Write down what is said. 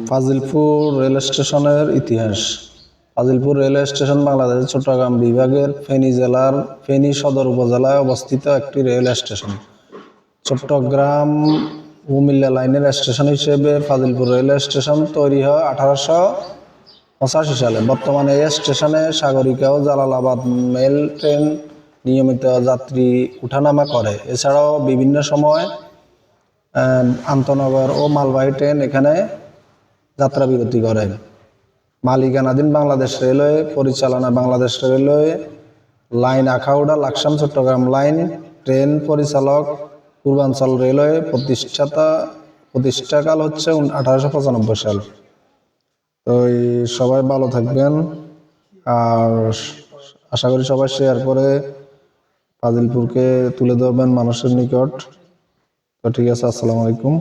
Fazilpur rail স্টেশনের ইতিহাস। Fazilpur railway station বাংলাদেশের চট্টগ্রাম বিভাগের ফেনী জেলার ফেনী সদর উপজেলায় অবস্থিত একটি রেল স্টেশন। চট্টগ্রাম কুমিল্লা লাইনের স্টেশন হিসেবে ফাজিলপুর রেলওয়ে স্টেশন তৈরি হয় 1885 সালে। বর্তমানে এই স্টেশনে সাগরিকা ও জালালাবাদ মেল ট্রেন নিয়মিত যাত্রী উঠানামা করে। এছাড়াও বিভিন্ন সময় আন্তনগর ও মালবাহী ট্রেন এখানে যাত্রা বিরতি করে। মালিকানাধীন বাংলাদেশ রেলওয়ে পরিচালনা Bangladesh railway line Akhaura Laksam Chattogram line train পরিচালক পূর্বাঞ্চল রেলওয়ে প্রতিষ্ঠাকাল হচ্ছে 1895 সাল। তো সবাই ভালো থাকবেন, আর আশা করি সবাই শেয়ার করে ফাজিলপুরকে তুলে ধরবেন মানুষের নিকট। তো ঠিক আছে, আসসালামু আলাইকুম।